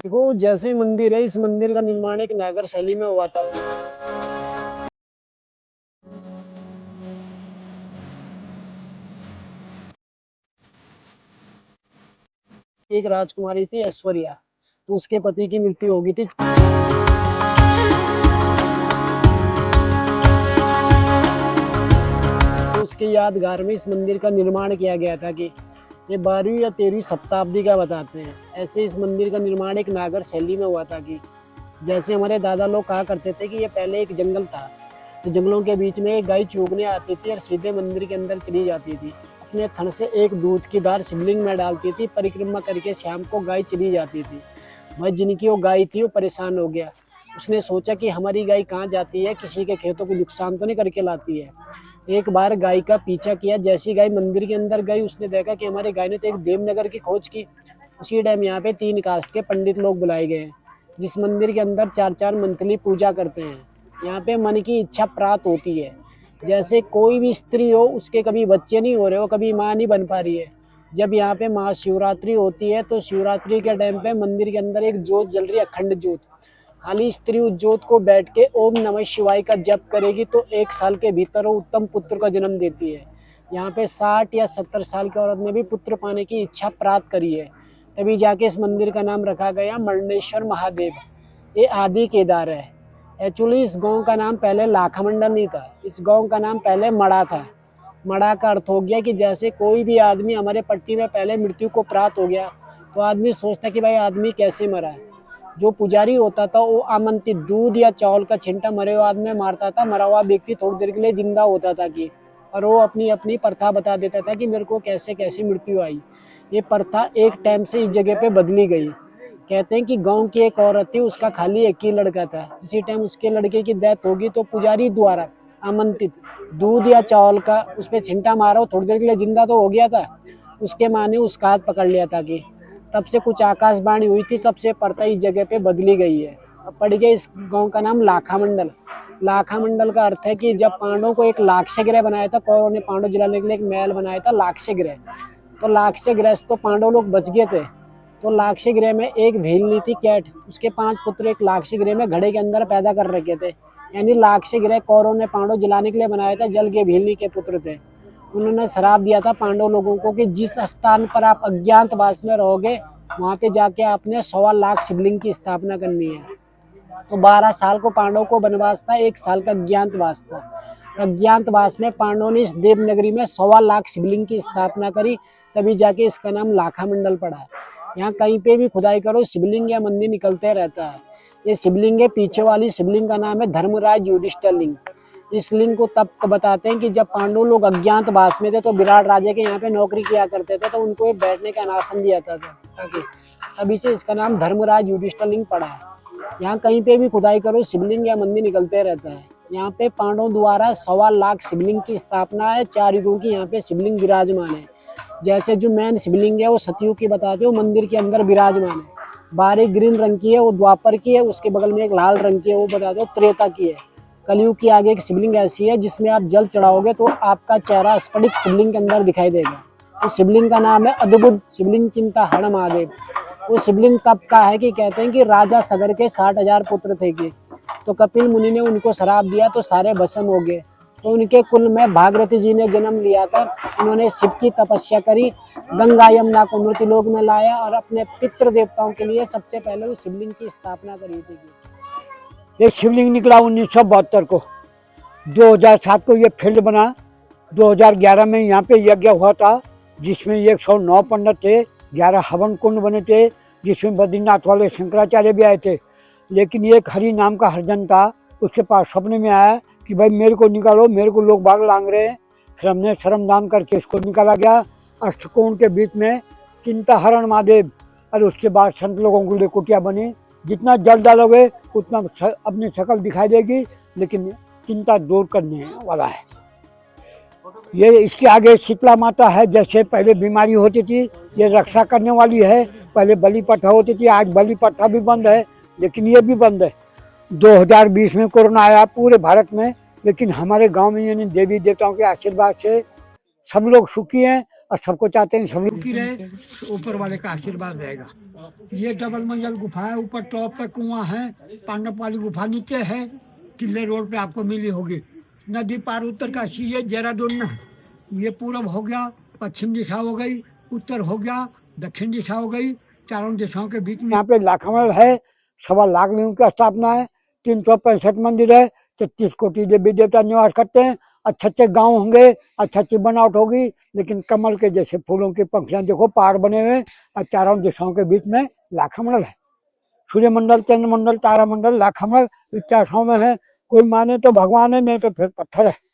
देखो जैसे मंदिर है, इस मंदिर का निर्माण एक नागर शैली में हुआ था। एक राजकुमारी थी ऐश्वर्या, तो उसके पति की मृत्यु हो गई थी। तो उसके यादगार में इस मंदिर का निर्माण किया गया था कि ये 12वीं या 13वीं शताब्दी का बताते हैं। ऐसे इस मंदिर का निर्माण एक नागर शैली में हुआ था कि जैसे हमारे दादा लोग कहा करते थे कि ये पहले एक जंगल था, तो जंगलों के बीच में एक गाय चूगने आती थी और सीधे मंदिर के अंदर चली जाती थी। अपने थन से एक दूध की धार शिवलिंग में डालती थी, परिक्रमा करके शाम को गाय चली जाती थी। वह जिनकी वो गाय थी वो परेशान हो गया। उसने सोचा कि हमारी गाय कहाँ जाती है, किसी के खेतों को नुकसान तो नहीं करके लाती है। एक बार गाय का पीछा किया, जैसी गाय मंदिर के अंदर गई उसने देखा कि हमारी गाय ने तो एक देवनगर की खोज की। उसी टाइम यहाँ पे 3 कास्ट के पंडित लोग बुलाए गए, जिस मंदिर के अंदर 4-4 मंथली पूजा करते हैं। यहाँ पे मन की इच्छा प्राप्त होती है। जैसे कोई भी स्त्री हो, उसके कभी बच्चे नहीं हो रहे हो, कभी माँ नहीं बन पा रही है। जब यहाँ पे महाशिवरात्रि होती है तो शिवरात्रि के टाइम पे मंदिर के अंदर एक जोत जल रही है, अखंड जोत। खाली स्त्री उस जोत को बैठ के ओम नमः शिवाय का जप करेगी तो 1 साल के भीतर वो उत्तम पुत्र का जन्म देती है। यहाँ पे 60 या 70 साल की औरत ने भी पुत्र पाने की इच्छा प्राप्त करी है। तभी जाके इस मंदिर का नाम रखा गया मरणेश्वर महादेव। ये आदि केदार है। एक्चुअली इस गांव का नाम पहले लाखामंडल नहीं था, इस गांव का नाम पहले मड़ा था। मड़ा का अर्थ हो गया कि जैसे कोई भी आदमी हमारे पट्टी में पहले मृत्यु को प्राप्त हो गया, तो आदमी सोचता कि भाई आदमी कैसे मरा है। जो पुजारी होता था वो आमंत्रित दूध या चावल का छिंटा मरे हुए आदमी में मारता था, मरा हुआ व्यक्ति थोड़ी देर के लिए जिंदा होता था कि, और वो अपनी अपनी प्रथा बता देता था कि मेरे को कैसे कैसे मृत्यु आई। ये प्रथा एक टाइम से इस जगह पे बदली गई। कहते हैं कि गांव की एक औरत थी, उसका खाली एक ही लड़का था। इसी टाइम उसके लड़के की डेथ होगी तो पुजारी द्वारा आमंत्रित दूध या चावल का उस पर छिंटा मारा, थोड़ी देर के लिए जिंदा तो हो गया था। उसके माँ ने उसका हाथ पकड़ लिया था कि तब से कुछ आकाशवाणी हुई थी, तब से प्रथा इस जगह पे बदली गई है। अब पड़ गया इस गांव का नाम लाखा मंडल। लाखा मंडल का अर्थ है कि जब पांडवों को एक लाक्षय ग्रह बनाया था, कौरवों ने पांडव जलाने के लिए एक महल बनाया था लाक्षय ग्रह। तो लाक्षय ग्रह तो पांडव लोग बच गए थे। तो लाक्षय गृह में एक भीलनी थी कैट, उसके 5 पुत्र एक लाक्षय गृह में घड़े के अंदर पैदा कर रखे थे। यानी लाक्षय गृह कौरवों ने पांडव जलाने के लिए बनाया था, जल के भीलनी के पुत्र थे। उन्होंने श्राप दिया था पांडव लोगों को कि जिस स्थान पर आप अज्ञातवास में रहोगे, वहां पे जाके आपने 1.25 लाख शिवलिंग की स्थापना करनी है। तो 12 साल को पांडव को वनवास था, 1 साल का अज्ञातवास था। अज्ञातवास में पांडवों ने इस देवनगरी में 1.25 लाख शिवलिंग की स्थापना करी, तभी जाके इसका नाम लाखा मंडल पड़ा। यहाँ कहीं पे भी खुदाई करो शिवलिंग या मंदिर निकलते रहता है। ये शिवलिंग है, पीछे वाली शिवलिंग का नाम है धर्मराज युधिष्ठिर लिंग। इस लिंग को तब बताते हैं कि जब पांडव लोग अज्ञातवास में थे तो विराट राजा के यहाँ पे नौकरी किया करते थे, तो उनको बैठने का आसन दिया था ताकि, तभी से इसका नाम धर्मराज युधिष्ठिर लिंग पड़ा है। यहाँ कहीं पे भी खुदाई करो शिवलिंग या मंदिर निकलते रहता है। यहाँ पे पांडवों द्वारा 1.25 लाख शिवलिंग की स्थापना है। 4 युगों की यहाँ पे शिवलिंग विराजमान है। जैसे जो मेन शिवलिंग है वो सतयुग की बताते हो, मंदिर के अंदर विराजमान है। 12 ग्रीन रंग की है वो द्वापर की है, उसके बगल में एक लाल रंग की है वो बताते हो त्रेता की है। कलयुग की आगे एक शिवलिंग ऐसी है जिसमें आप जल चढ़ाओगे तो आपका चेहरा स्फटिक शिवलिंग के अंदर दिखाई देगा। उस शिवलिंग का नाम है अद्भुत शिवलिंग चिंता हरण महादेव। वो शिवलिंग तब का है कि कहते हैं कि राजा सगर के 60,000 पुत्र थे कि, तो कपिल मुनि ने उनको श्राप दिया तो सारे भस्म हो गए। तो उनके कुल में भागीरथी जी ने जन्म लिया था। उन्होंने शिव की तपस्या करी, गंगा यमुना को मृत्युलोक में लाया और अपने पितृ देवताओं के लिए सबसे पहले उस शिवलिंग की स्थापना करी थी। एक शिवलिंग निकला 1972 को, 2007 को ये फील्ड बना, 2011 में यहाँ पे यज्ञ हुआ था जिसमें 109 पंडित थे, 11 हवन कुंड बने थे जिसमें बद्रीनाथ वाले शंकराचार्य भी आए थे। लेकिन एक हरि नाम का हरिजन था, उसके पास सपने में आया कि भाई मेरे को निकालो, मेरे को लोग बाग लांग रहे हैं। फिर हमने श्रमदान करके इसको निकाला गया। अष्टकोण के बीच में चिंता हरण महादेव, और उसके बाद संत लोगों के लिए कुटिया बनी। जितना जल डालोगे उतना अपनी शक्ल दिखाई देगी, लेकिन चिंता दूर करने वाला है। ये इसके आगे शीतला माता है, जैसे पहले बीमारी होती थी ये रक्षा करने वाली है। पहले बलि प्रथा होती थी, आज बलि प्रथा भी बंद है, लेकिन ये भी बंद है। 2020 में कोरोना आया पूरे भारत में, लेकिन हमारे गांव में यानी देवी देवताओं के आशीर्वाद से सब लोग सुखी हैं और सबको चाहते हैं सब लोग सुखी रहे, ऊपर वाले का आशीर्वाद रहेगा। ये डबल मंजिल गुफा है, ऊपर टॉप पे कुआं है, पांडव वाली गुफा नीचे है, किले रोड पे आपको मिली होगी। नदी पार उत्तरकाशी ये देहरादून में है। ये पूरब हो गया, पश्चिम दिशा हो गई, उत्तर हो गया, दक्षिण दिशा हो गई, चारों दिशाओं के बीच में यहाँ पे लाखामल है, 1.25 लाख की स्थापना है, 365 मंदिर है, 33 कोटि देवी देवता निवास करते हैं। अच्छे अच्छे गांव होंगे, अच्छी अच्छी बनावट होगी, लेकिन कमल के जैसे फूलों की पंखियां देखो, पहाड़ बने हुए और चारों दिशाओं के बीच में लाखामल है। सूर्यमंडल, चंद्रमंडल, तारामंडल, लाखामल 50 में है। कोई माने तो भगवान है, नहीं तो फिर पत्थर है।